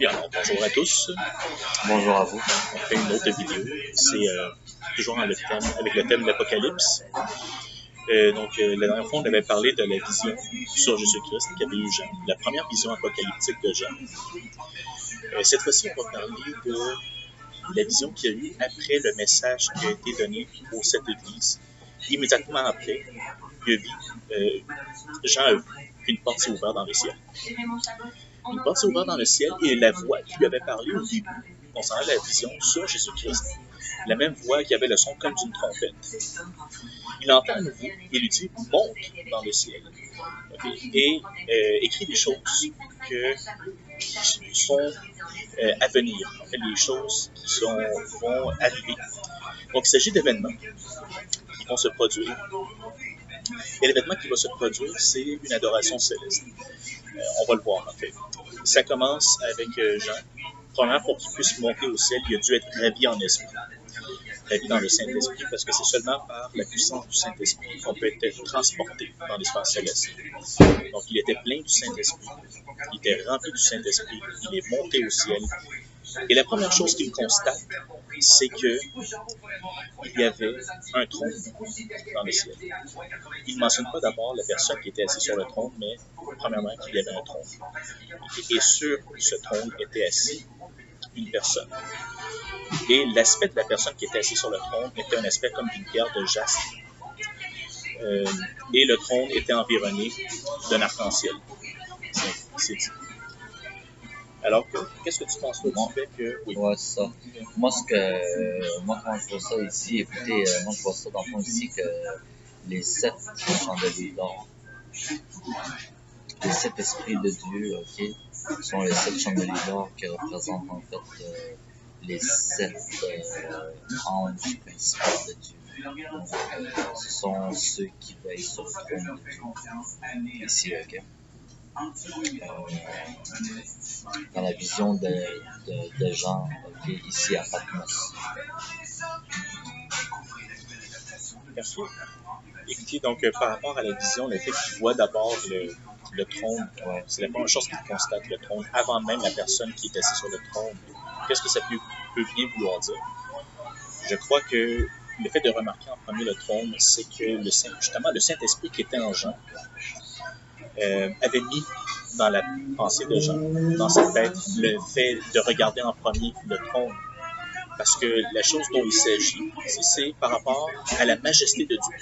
Bien, alors, bonjour à tous. Bonjour à vous. On fait une autre vidéo. C'est toujours avec le thème de l'Apocalypse. La dernière fois, on avait parlé de la vision sur Jésus-Christ qu'avait eu Jean, la première vision apocalyptique de Jean. Cette fois-ci, on va parler de la vision qu'il y a eu après le message qui a été donné aux sept églises. Immédiatement après, Jean a vu qu'une porte s'est ouverte dans le ciel. Une porte s'est ouverte dans le ciel et la voix qui lui avait parlé au début concernant la vision sur Jésus-Christ, la même voix qui avait le son comme d'une trompette. Il entend à nouveau et lui dit « Monte dans le ciel » et écrit des choses qui sont à venir, en fait, les choses qui vont arriver. Donc, il s'agit d'événements qui vont se produire. Et l'événement qui va se produire, c'est une adoration céleste. On va le voir, en fait. Ça commence avec Jean. Premièrement, pour qu'il puisse monter au ciel, il a dû être ravi en esprit. Ravi dans le Saint-Esprit, parce que c'est seulement par la puissance du Saint-Esprit qu'on peut être transporté dans l'espace céleste. Donc, il était plein du Saint-Esprit. Il était rempli du Saint-Esprit. Il est monté au ciel. Et la première chose qu'il constate, c'est qu'il y avait un trône dans le ciel. Il ne mentionne pas d'abord la personne qui était assise sur le trône, mais premièrement qu'il y avait un trône. Et sur ce trône était assis une personne. Et l'aspect de la personne qui était assise sur le trône était un aspect comme d'une pierre de jaspe. Et le trône était environné d'un arc-en-ciel. C'est dit. Alors, qu'est-ce que tu penses du fait que... Oui. Ouais, c'est ça. Moi, quand je vois ça ici, écoutez, moi, je vois ça dans le fond ici que les 7 chandeliers d'or, les 7 esprits de Dieu, ok, sont les 7 chandeliers d'or qui représentent en fait les 7 anges principaux de Dieu. Donc, ce sont ceux qui veillent sur le trône de Dieu. Ici, ok. Dans la vision de Jean, okay, ici à Patmos. Merci. Écoutez, donc par rapport à la vision, le fait qu'il voit d'abord le trône, ouais. C'est la première chose qu'il constate, le trône, avant même la personne qui est assise sur le trône. Qu'est-ce que ça peut bien vouloir dire? Je crois que le fait de remarquer en premier le trône, c'est que justement le Saint-Esprit qui était en Jean avait mis dans la pensée de Jean, dans sa tête, le fait de regarder en premier le trône. Parce que la chose dont il s'agit, c'est par rapport à la majesté de Dieu.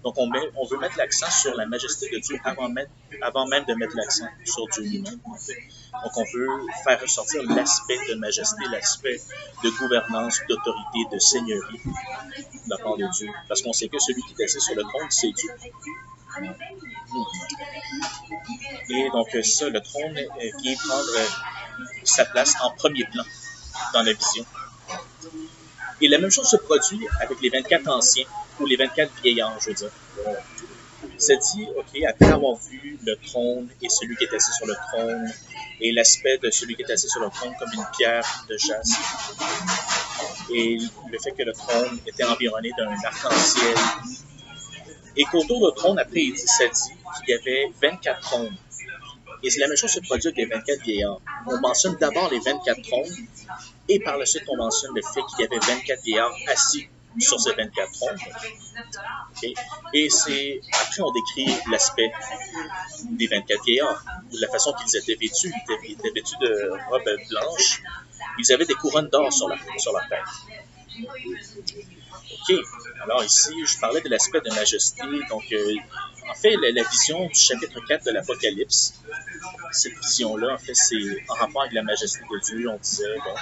Donc, on veut mettre l'accent sur la majesté de Dieu avant même de mettre l'accent sur Dieu lui-même. Donc, on veut faire ressortir l'aspect de majesté, l'aspect de gouvernance, d'autorité, de seigneurie de la part de Dieu. Parce qu'on sait que celui qui est assis sur le trône, c'est Dieu. Et donc, ça, le trône vient prendre sa place en premier plan dans la vision. Et la même chose se produit avec les 24 anciens, ou les 24 vieillards, je veux dire. Ça dit, OK, après avoir vu le trône et celui qui est assis sur le trône, et l'aspect de celui qui est assis sur le trône comme une pierre de jaspe, et le fait que le trône était environné d'un arc-en-ciel, et qu'autour du trône, après, ça dit qu'il y avait 24 trônes. Et c'est la même chose se produit avec les 24 vieillards. On mentionne d'abord les 24 trônes, et par la suite, on mentionne le fait qu'il y avait 24 vieillards assis sur ces 24 trônes. Okay? Et après, on décrit l'aspect des 24 vieillards, la façon qu'ils étaient vêtus. Ils étaient vêtus de robes blanches. Ils avaient des couronnes d'or sur leur tête. OK. Alors ici, je parlais de l'aspect de majesté. Donc, en fait, la vision du chapitre 4 de l'Apocalypse, cette vision-là, en fait, c'est en rapport avec la majesté de Dieu. On disait, bon,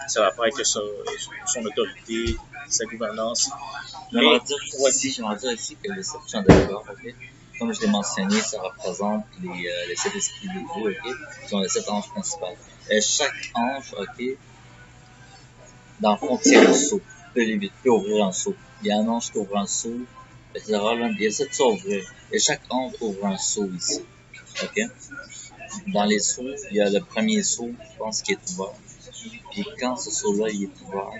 ça va rapport avec son autorité, sa gouvernance. J'aimerais dire ici que les 7 chandeliers d'or, ok, comme je l'ai mentionné, ça représente les 7 esprits de Dieu, ok, qui sont les 7 anges principaux. Et chaque ange, ok, dans le fond, tient un seau, peut ouvrir un seau. Il y a un ange qui ouvre un seau, etc. Il y a 7 seaux à ouvrir. Et chaque ange ouvre un seau ici. Ok? Dans les seaux, il y a le premier seau, je pense, qui est ouvert. Puis quand ce seau-là il est ouvert,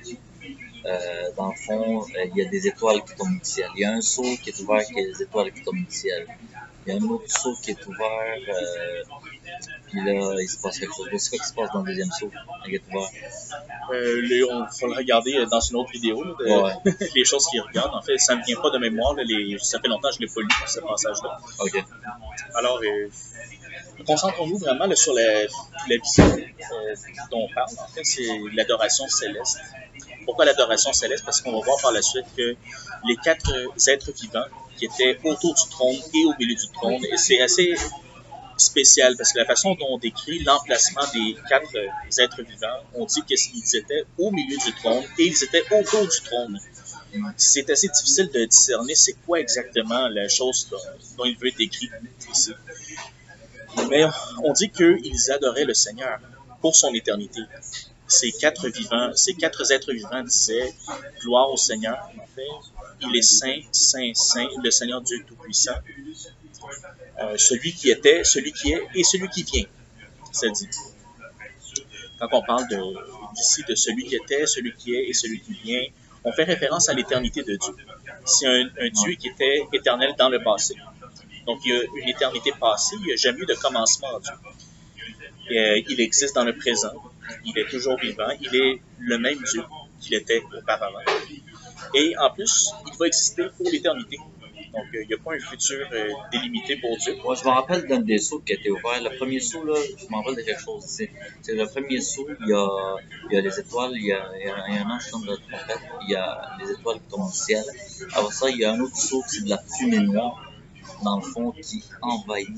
dans le fond, il y a des étoiles qui tombent du ciel. Il y a un seau qui est ouvert, qui a des étoiles qui tombent du ciel. Il y a un autre seau qui est ouvert, Puis là, il se passe quelque chose. C'est quoi qui se passe dans le deuxième saut? On va le regarder dans une autre vidéo, là, Ouais. les choses qu'il regarde. En fait, ça ne me vient pas de mémoire. Là, ça fait longtemps que je ne l'ai pas lu, ce passage-là. Ok. Alors, concentrons-nous vraiment là, sur la vision dont on parle. En fait, c'est l'adoration céleste. Pourquoi l'adoration céleste? Parce qu'on va voir par la suite que les 4 êtres vivants qui étaient autour du trône et au milieu du trône, et c'est assez spécial parce que la façon dont on décrit l'emplacement des 4 êtres vivants, on dit qu'ils étaient au milieu du trône et ils étaient autour du trône. C'est assez difficile de discerner c'est quoi exactement la chose dont il veut être décrit ici. Mais on dit qu'ils adoraient le Seigneur pour son éternité. Ces 4 êtres vivants disaient gloire au Seigneur. En fait, il est saint, saint, saint, le Seigneur Dieu Tout-Puissant. Celui qui était, celui qui est et celui qui vient, ça dit. Quand on parle d'ici de celui qui était, celui qui est et celui qui vient, on fait référence à l'éternité de Dieu. C'est un Dieu qui était éternel dans le passé. Donc, il y a une éternité passée, il n'y a jamais eu de commencement en Dieu. Il existe dans le présent, il est toujours vivant, il est le même Dieu qu'il était auparavant. Et en plus, il va exister pour l'éternité. Donc, il n'y a pas un futur délimité pour Dieu. Ouais, je me rappelle d'un des sauts qui a été ouvert. Le premier saut, là, je me rappelle de quelque chose. C'est le premier saut, il y a les étoiles, il y a un ange qui tombe de la trompette, il y a les étoiles qui tombent du ciel. Après ça, il y a un autre saut, c'est de la fumée noire, dans le fond, qui envahit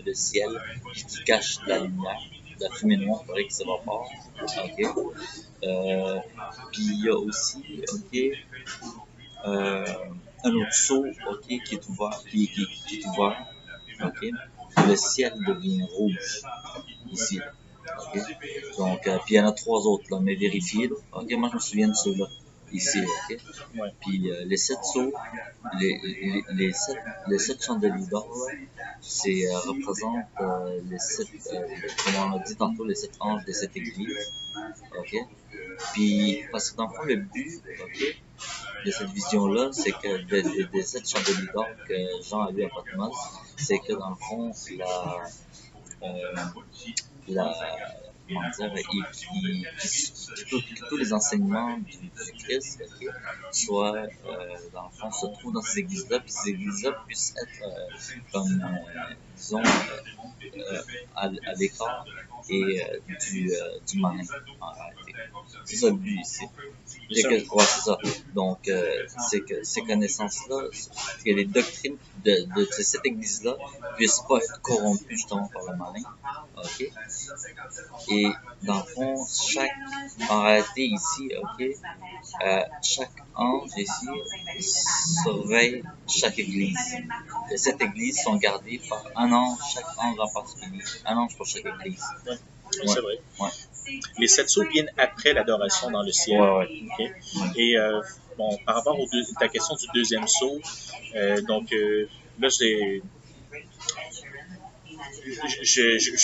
le ciel, qui cache la lumière. De la fumée noire, il faudrait qu'il s'évapore. OK. Puis il y a aussi, un autre seau, qui est ouvert, qui est ouvert, le ciel devient rouge, ici, donc, puis il y en a 3 autres, là, mais vérifiez, là. Moi je me souviens de ceux-là, ici, Ouais. Puis les 7 seaux, les 7 chandeliers d'or, c'est représente les 7, comme on a dit tantôt, les 7 anges des 7 églises, Puis, parce que dans le fond, le but, de cette vision-là, c'est que des 7 chandeliers d'or que Jean a eu à Patmos, c'est que dans le fond, comment dire, que tous les enseignements du Christ, soient, dans le fond, se trouvent dans ces églises-là, puis ces églises-là puissent être, comme, disons, à l'écart et du malin, en réalité. C'est ça le but ici. C'est ça. Donc, c'est que ces connaissances-là, que les doctrines de cette église-là puissent pas être corrompues justement par le malin. Et dans le fond, en réalité ici, chaque ange ici surveille chaque église. Et cette église sont gardées par un ange, chaque ange en particulier. Un ange pour chaque église. Ouais. C'est vrai. Ouais. Les 7 sceaux viennent après l'adoration dans le ciel. Okay? Et bon, par rapport à ta question du deuxième sceau, donc là, je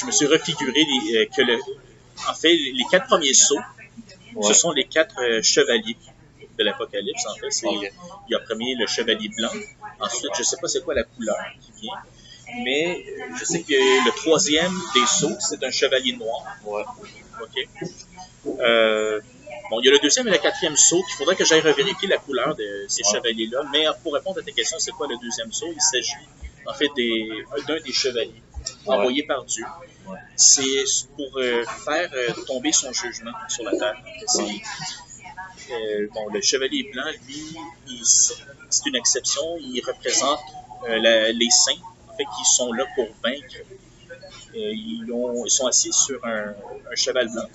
me suis refiguré en fait, les 4 premiers sceaux, ce sont les 4 chevaliers de l'Apocalypse. En fait, il y a premier le chevalier blanc. Ensuite, je ne sais pas c'est quoi la couleur qui vient, mais je sais que le 3e des sceaux, c'est un chevalier noir. Bon, il y a le 2e et le 4e sceau qu'il faudrait que j'aille revérifier la couleur de ces chevaliers-là. Mais pour répondre à ta question, c'est quoi le 2e sceau? Il s'agit en fait d'un des chevaliers envoyé par Dieu. C'est pour faire tomber son jugement sur la terre. Bon, le chevalier blanc, lui, c'est une exception. Il représente les saints, en fait, qui sont là pour vaincre. Ils sont assis sur un cheval blanc.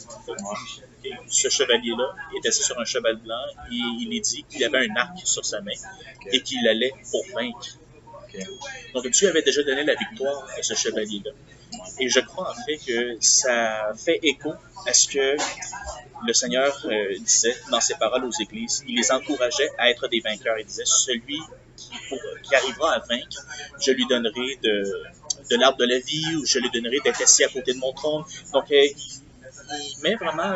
Ce chevalier-là est assis sur un cheval blanc et il est dit qu'il avait un arc sur sa main et qu'il allait pour vaincre. Donc Dieu avait déjà donné la victoire à ce chevalier-là. Et je crois en fait que ça fait écho à ce que le Seigneur disait dans ses paroles aux églises. Il les encourageait à être des vainqueurs. Il disait, celui qui arrivera à vaincre, je lui donnerai de l'arbre de la vie, ou je lui donnerai d'être assis à côté de mon trône. Donc, il met vraiment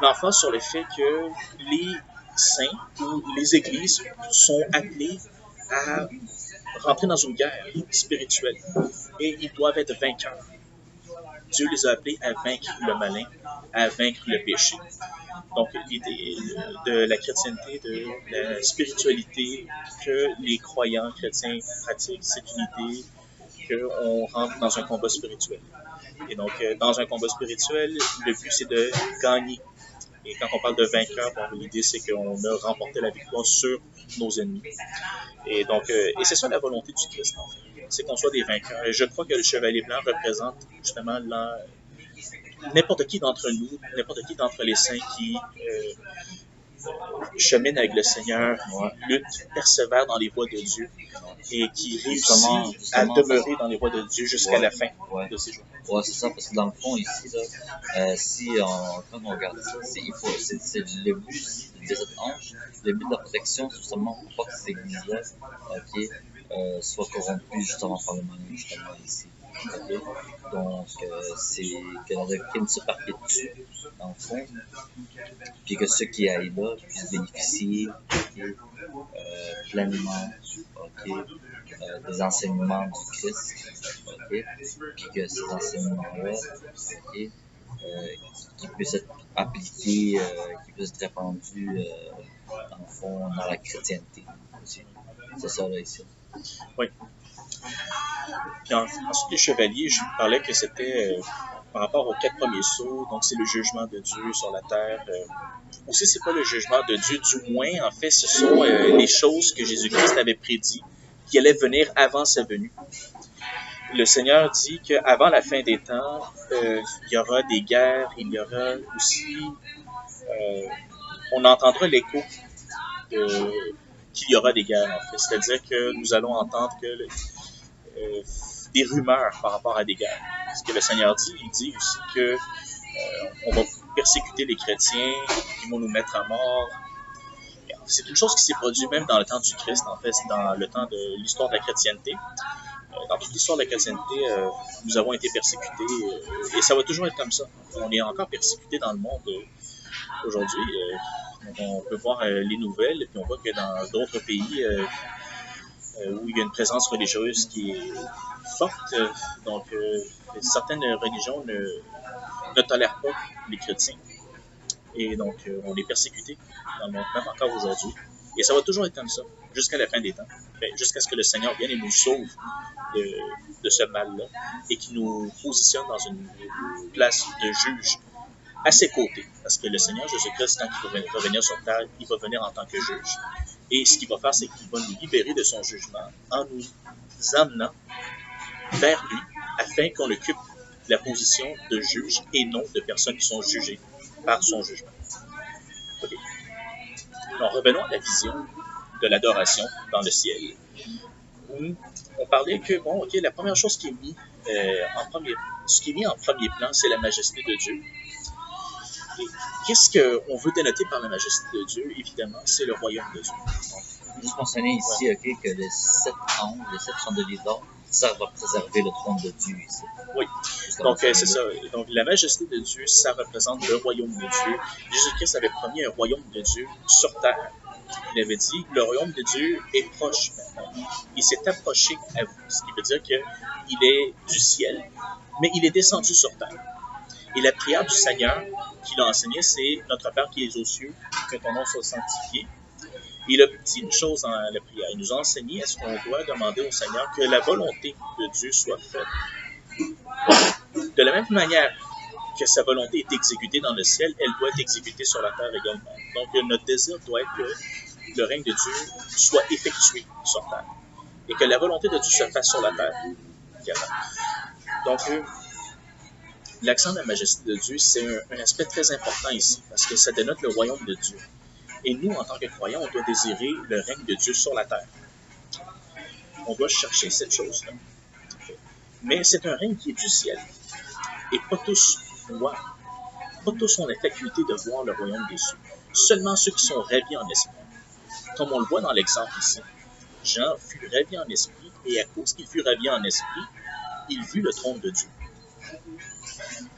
l'emphase sur le fait que les saints ou les églises sont appelés à rentrer dans une guerre spirituelle et ils doivent être vainqueurs. Dieu les a appelés à vaincre le malin, à vaincre le péché. Donc, l'idée de la chrétienté, de la spiritualité que les croyants chrétiens pratiquent, c'est une idée qu'on rentre dans un combat spirituel. Et donc, dans un combat spirituel, le but, c'est de gagner. Et quand on parle de vainqueur, bon, l'idée, c'est qu'on a remporté la victoire sur nos ennemis. Et donc, et c'est ça la volonté du Christ, en fait. C'est qu'on soit des vainqueurs. Et je crois que le chevalier blanc représente justement n'importe qui d'entre nous, n'importe qui d'entre les saints qui cheminent avec le Seigneur, lutte, persévère dans les voies de Dieu et qui réussit à demeurer dans les voies de Dieu jusqu'à la fin de ses jours. Ouais, c'est ça, parce que dans le fond, ici, là, quand on regarde ça, c'est le but de cette hanche, le but de la protection, c'est justement pour pas que ces églises-là, soient corrompues justement par le malin, justement ici. Okay? Donc, c'est que la doctrine se perpétue, dans le fond, puis que ceux qui aillent là puissent bénéficier pleinement des enseignements du Christ, puis que ces enseignements-là, qui puissent être appliqués, qui puissent être répandus, dans le fond, dans la chrétienté aussi. C'est ça, là, ici. Oui. Puis ensuite, les chevaliers, je vous parlais que c'était par rapport aux 4 premiers sceaux, donc c'est le jugement de Dieu sur la terre. Aussi, c'est pas le jugement de Dieu, du moins, en fait, ce sont les choses que Jésus-Christ avait prédit, qui allaient venir avant sa venue. Le Seigneur dit qu'avant la fin des temps, il y aura des guerres, il y aura aussi, on entendra l'écho qu'il y aura des guerres, en fait. C'est-à-dire que nous allons entendre des rumeurs par rapport à des guerres. Ce que le Seigneur dit, il dit aussi que on va persécuter les chrétiens, ils vont nous mettre à mort. C'est une chose qui s'est produite même dans le temps du Christ, en fait, dans le temps de l'histoire de la chrétienté. Dans toute l'histoire de la chrétienté, nous avons été persécutés et ça va toujours être comme ça. On est encore persécutés dans le monde aujourd'hui. On peut voir les nouvelles et puis on voit que dans d'autres pays où il y a une présence religieuse qui est forte, donc certaines religions ne tolèrent pas les chrétiens. Et donc, on est persécuté dans le monde, même encore aujourd'hui. Et ça va toujours être comme ça, jusqu'à la fin des temps. Jusqu'à ce que le Seigneur vienne et nous sauve de ce mal-là et qui nous positionne dans une place de juge à ses côtés. Parce que le Seigneur Jésus-Christ, quand il va revenir sur terre, il va venir en tant que juge. Et ce qu'il va faire, c'est qu'il va nous libérer de son jugement en nous amenant vers lui afin qu'on occupe la position de juge et non de personnes qui sont jugées par son jugement. Okay. Alors, revenons à la vision de l'adoration dans le ciel. On parlait que, bon, ok, la première chose qui est mise ce qui est mis en premier plan, c'est la majesté de Dieu. Et qu'est-ce qu'on veut dénoter par la majesté de Dieu? Évidemment, c'est le royaume de Dieu. Donc, juste mentionner ici, que les 7 anges, les 7 chandeliers d'or, servent à préserver le trône de Dieu ici. Oui, donc c'est ça. Donc la majesté de Dieu, ça représente le royaume de Dieu. Jésus-Christ avait promis un royaume de Dieu sur terre. Il avait dit, le royaume de Dieu est proche maintenant. Il s'est approché à vous, ce qui veut dire qu'il est du ciel, mais il est descendu sur terre. Et la prière du Seigneur qu'il a enseignée, c'est « Notre Père qui es aux cieux, que ton nom soit sanctifié ». Il a dit une chose dans la prière. Il nous a enseigné à ce qu'on doit demander au Seigneur que la volonté de Dieu soit faite. De la même manière que sa volonté est exécutée dans le ciel, elle doit être exécutée sur la terre également. Donc, notre désir doit être que le règne de Dieu soit effectué sur terre et que la volonté de Dieu se fasse sur la terre également. Donc, l'accent de la majesté de Dieu, c'est un aspect très important ici parce que ça dénote le royaume de Dieu. Et nous, en tant que croyants, on doit désirer le règne de Dieu sur la terre. On doit chercher cette chose-là. Mais c'est un règne qui est du ciel. Et pas tous voient, pas tous ont la faculté de voir le royaume des cieux. Seulement ceux qui sont ravis en esprit. Comme on le voit dans l'exemple ici. Jean fut ravi en esprit, et à cause qu'il fut ravi en esprit, il vit le trône de Dieu.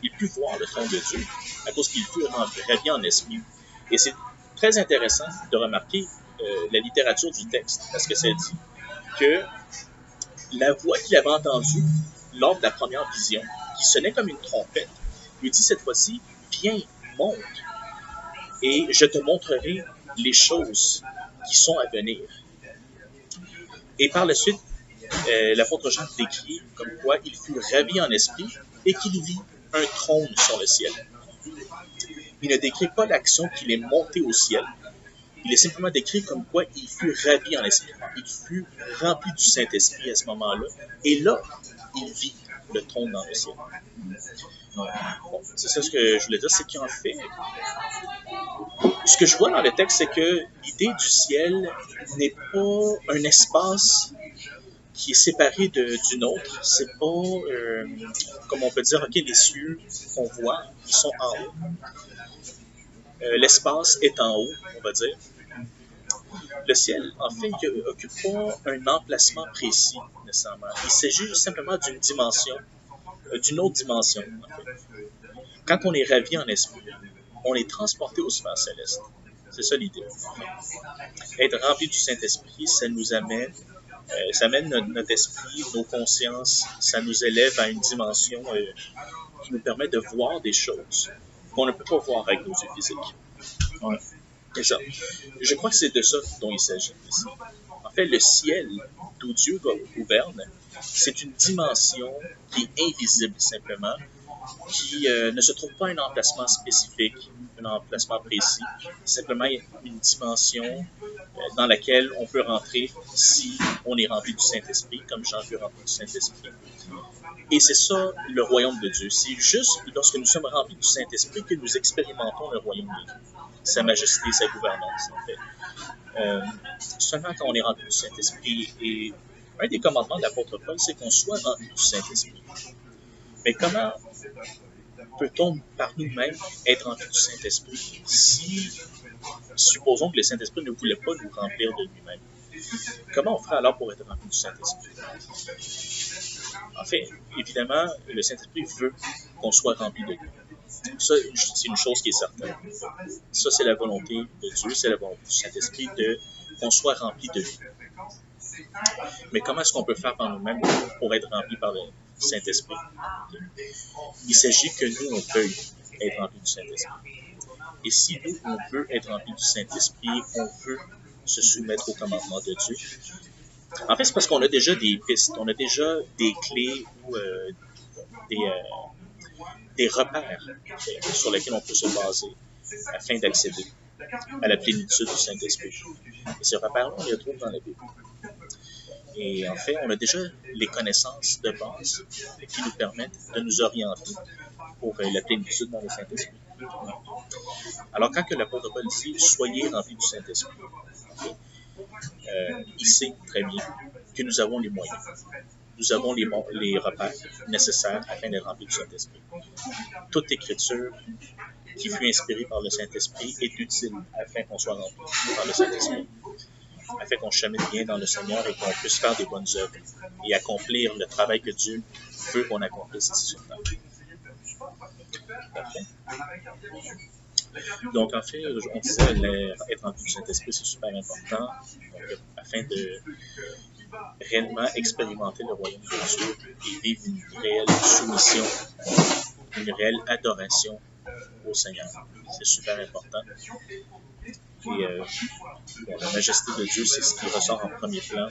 Il put voir le trône de Dieu à cause qu'il fut ravi en esprit. Et c'est très intéressant de remarquer la littérature du texte, parce que ça dit que la voix qu'il avait entendue lors de la première vision, qui sonnait comme une trompette, lui dit cette fois-ci, viens, monte, et je te montrerai les choses qui sont à venir. Et par la suite, l'apôtre Jean décrit comme quoi il fut ravi en esprit et qu'il vit un trône sur le ciel. Il ne décrit pas l'action qu'il est monté au ciel. Il est simplement décrit comme quoi il fut ravi en esprit. Il fut rempli du Saint-Esprit à ce moment-là. Et là, il vit le trône dans le ciel. Bon, c'est ça ce que je voulais dire, c'est qu'en fait, ce que je vois dans le texte, c'est que l'idée du ciel n'est pas un espace qui est séparé d'une autre. C'est pas, comme on peut dire, ok, les cieux qu'on voit, ils sont en haut. L'espace est en haut, on va dire. Le ciel, en fait, n'occupe pas un emplacement précis, nécessairement. Il s'agit simplement d'une dimension, d'une autre dimension, en fait. Quand on est ravi en esprit, on est transporté aux sphères célestes. C'est ça l'idée. Être rempli du Saint-Esprit, ça nous amène, ça amène notre esprit, nos consciences, ça nous élève à une dimension qui nous permet de voir des choses qu'on ne peut pas voir avec nos yeux physiques. Ouais. C'est ça. Je crois que c'est de ça dont il s'agit ici. En fait, le ciel d'où Dieu gouverne, c'est une dimension qui est invisible simplement, qui ne se trouve pas à un emplacement spécifique, un emplacement précis, simplement une dimension dans laquelle on peut rentrer si on est rempli du Saint-Esprit, comme Jean fut rempli du Saint-Esprit. Et c'est ça le royaume de Dieu. C'est juste lorsque nous sommes remplis du Saint-Esprit que nous expérimentons le royaume de Dieu, sa majesté, sa gouvernance, en fait. Seulement quand on est rempli du Saint-Esprit. Et un des commandements de l'apôtre Paul, c'est qu'on soit rempli du Saint-Esprit. Mais comment peut-on par nous-mêmes être remplis du Saint-Esprit si, supposons que le Saint-Esprit ne voulait pas nous remplir de lui-même? Comment on ferait alors pour être rempli du Saint-Esprit? En fait, évidemment, le Saint-Esprit veut qu'on soit rempli de lui. Ça, c'est une chose qui est certaine. Ça, c'est la volonté de Dieu, c'est la volonté du Saint-Esprit qu'on soit rempli de lui. Mais comment est-ce qu'on peut faire par nous-mêmes pour être rempli par le Saint-Esprit? Il s'agit que nous, on veuille être rempli du Saint-Esprit. Et si nous, on veut être rempli du Saint-Esprit, on veut se soumettre au commandement de Dieu, en fait, c'est parce qu'on a déjà des pistes, on a déjà des clés ou des repères sur lesquels on peut se baser afin d'accéder à la plénitude du Saint-Esprit. Et ces repères-là, on les retrouve dans la Bible. Et en fait, on a déjà les connaissances de base qui nous permettent de nous orienter pour la plénitude dans le Saint-Esprit. Alors, quand l'apôtre Paul dit « Soyez remplis du Saint-Esprit », il sait très bien que nous avons les moyens. Nous avons les repères nécessaires afin d'être remplis du Saint-Esprit. Toute écriture qui fut inspirée par le Saint-Esprit est utile afin qu'on soit rempli par le Saint-Esprit, afin qu'on chemine bien dans le Seigneur et qu'on puisse faire des bonnes œuvres et accomplir le travail que Dieu veut qu'on accomplisse ici sur terre. Parfait. Donc, en fait, on disait être rempli du Saint-Esprit, c'est super important afin de réellement expérimenter le royaume de Dieu et vivre une réelle soumission, une réelle adoration au Seigneur. C'est super important. Et la majesté de Dieu, c'est ce qui ressort en premier plan,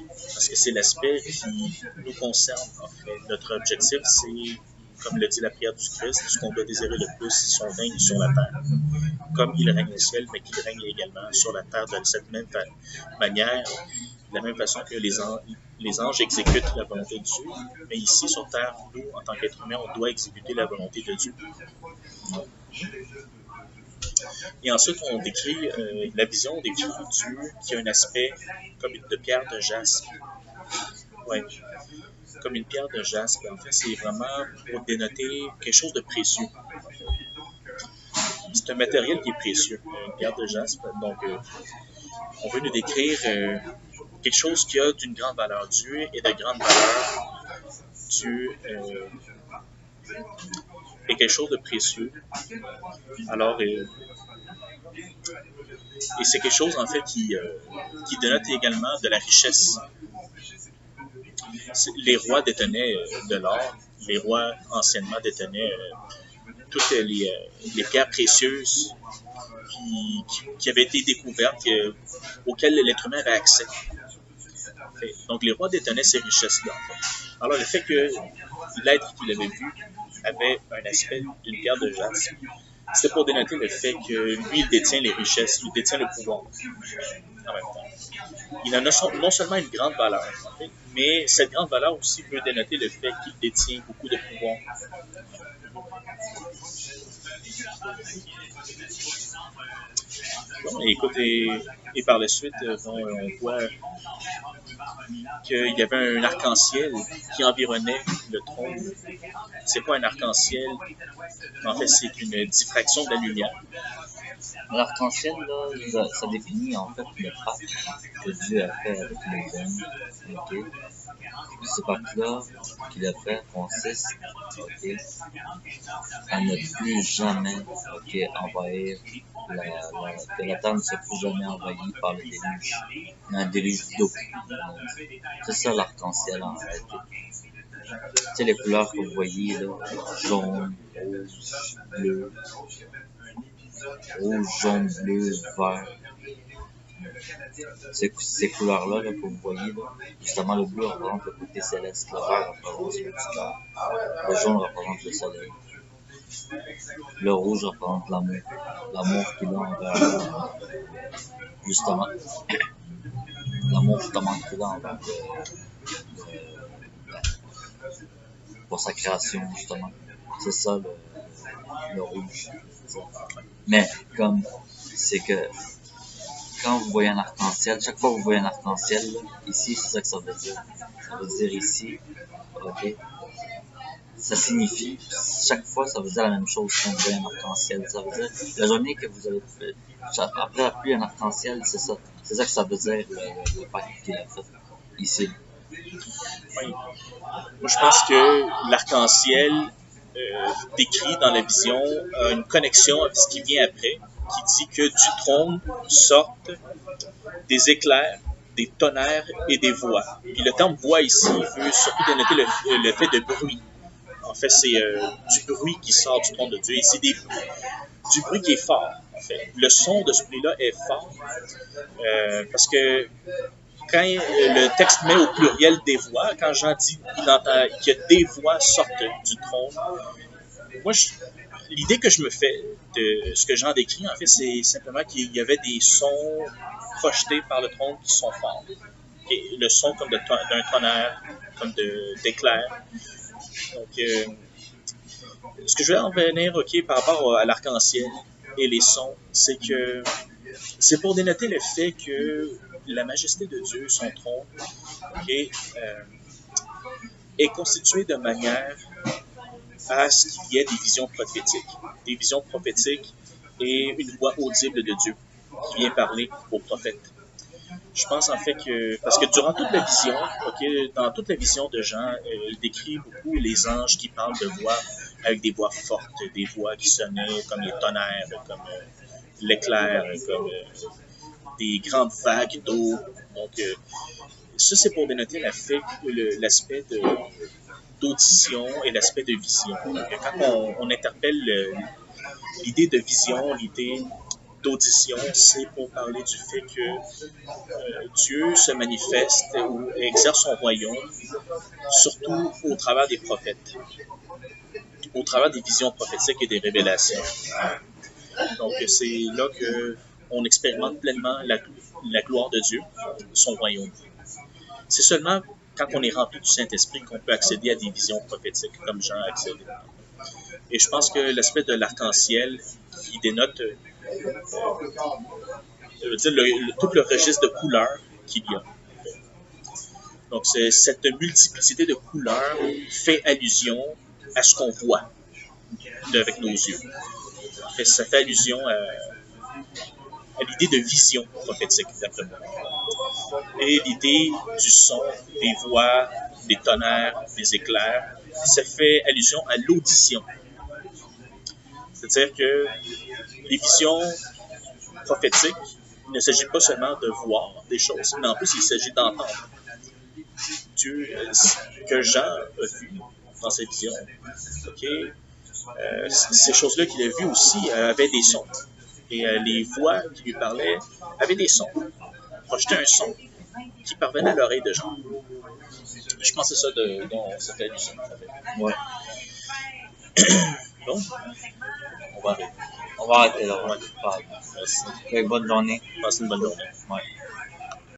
parce que c'est l'aspect qui nous concerne, en fait. Notre objectif, c'est, comme le dit la prière du Christ, ce qu'on doit désirer le plus, c'est son règne sur la terre. Comme il règne au ciel, mais qu'il règne également sur la terre de cette même manière, de la même façon que les anges exécutent la volonté de Dieu, mais ici sur terre, nous, en tant qu'êtres humains, on doit exécuter la volonté de Dieu. Et ensuite, on décrit la vision décrit Dieu qui a un aspect comme de pierre de jaspe. Ouais. Comme une pierre de jaspe. En fait, c'est vraiment pour dénoter quelque chose de précieux. C'est un matériel qui est précieux, une pierre de jaspe. Donc, on veut nous décrire quelque chose qui a d'une grande valeur. Dieu est de grande valeur. Dieu est quelque chose de précieux. Alors, et c'est quelque chose, en fait, qui dénote également de la richesse. Les rois détenaient de l'or. Il les rois anciennement détenaient toutes les pierres précieuses qui avaient été découvertes, auxquelles l'être humain avait accès. Donc les rois détenaient ces richesses-là. Alors le fait que l'être qu'il avait vu avait un aspect d'une pierre de jaspe, c'était pour dénoter le fait que lui, il détient les richesses, il détient le pouvoir en même temps. Il en a non seulement une grande valeur, en fait, mais cette grande valeur aussi peut dénoter le fait qu'il détient beaucoup de pouvoir. Bon, écoute, et par la suite, bon, on voit qu'il y avait un arc-en-ciel qui environnait le trône. C'est pas un arc-en-ciel, en fait, c'est une diffraction de la lumière. L'arc-en-ciel, là, ça définit en fait le pacte que Dieu a fait avec les hommes. Okay? Ce pacte-là qu'il a fait consiste okay, à ne plus jamais envahir que la terre ne soit plus jamais envahie par le déluge, mais un déluge d'eau. C'est ça l'arc-en-ciel en réalité. Tu sais, les couleurs que vous voyez là, jaune, rouge, jaune, bleu, vert. Ces couleurs-là que vous voyez, là, justement le bleu représente le côté céleste, le vert représente le cœur, le jaune représente le soleil, le rouge représente l'amour qu'il a envers justement, l'amour justement qu'il a envers pour sa création justement. C'est ça le rouge. Mais comme c'est que quand vous voyez un arc-en-ciel, chaque fois que vous voyez un arc-en-ciel, ici, c'est ça que ça veut dire. Ça veut dire ici, ok, ça signifie, chaque fois, ça veut dire la même chose quand vous voyez un arc-en-ciel. Ça veut dire, la journée que vous avez fait, après la pluie, un arc-en-ciel, c'est ça que ça veut dire, le pacte qu'il a fait ici. Oui. Moi, je pense que l'arc-en-ciel décrit dans la vision une connexion avec ce qui vient après, qui dit que du trône sortent des éclairs, des tonnerres et des voix. Puis le terme voix ici veut surtout dénoter le fait de bruit. En fait, c'est du bruit qui sort du trône de Dieu. Et c'est du bruit qui est fort, en fait. Le son de ce bruit-là est fort parce que quand le texte met au pluriel des voix, quand Jean dit que des voix sortent du trône, moi, l'idée que je me fais de ce que Jean décrit, en fait, c'est simplement qu'il y avait des sons projetés par le trône qui sont forts. Et le son comme d'un tonnerre, comme d'éclair. Donc, ce que je vais en venir, par rapport à l'arc-en-ciel et les sons, c'est que c'est pour dénoter le fait que la majesté de Dieu, son trône, est constitué de manière à ce qu'il y ait des visions prophétiques. Des visions prophétiques et une voix audible de Dieu qui vient parler aux prophètes. Je pense en fait que, parce que durant toute la vision, dans toute la vision de Jean, il décrit beaucoup les anges qui parlent de voix avec des voix fortes, des voix qui sonnaient comme les tonnerres, comme l'éclair, comme des grandes vagues d'eau. Donc, ça, c'est pour dénoter l'aspect d'audition et l'aspect de vision. Donc, quand on interpelle l'idée de vision, l'idée d'audition, c'est pour parler du fait que Dieu se manifeste ou exerce son royaume, surtout au travers des prophètes, au travers des visions prophétiques et des révélations. Donc, c'est là qu'on expérimente pleinement la gloire de Dieu, son royaume. C'est seulement quand on est rempli du Saint-Esprit qu'on peut accéder à des visions prophétiques, comme Jean a accédé. Et je pense que l'aspect de l'arc-en-ciel qui dénote tout le registre de couleurs qu'il y a. Donc, cette multiplicité de couleurs fait allusion à ce qu'on voit avec nos yeux. En fait, ça fait allusion à l'idée de vision prophétique, d'après moi. Et l'idée du son, des voix, des tonnerres, des éclairs, ça fait allusion à l'audition. C'est-à-dire que les visions prophétiques, il ne s'agit pas seulement de voir des choses, mais en plus, il s'agit d'entendre. Dieu, que Jean a vu, dans ses visions. OK? Ces choses-là qu'il a vues aussi avaient des sons. Et les voix qui lui parlaient avaient des sons. Projetaient un son qui parvenait à l'oreille de gens. Je pense que c'est ça dont cette hallucination. Ouais. Bon, on va arrêter. On va arrêter là. Ouais. Ouais. Merci. Bonne journée. Passe une bonne journée. Ouais.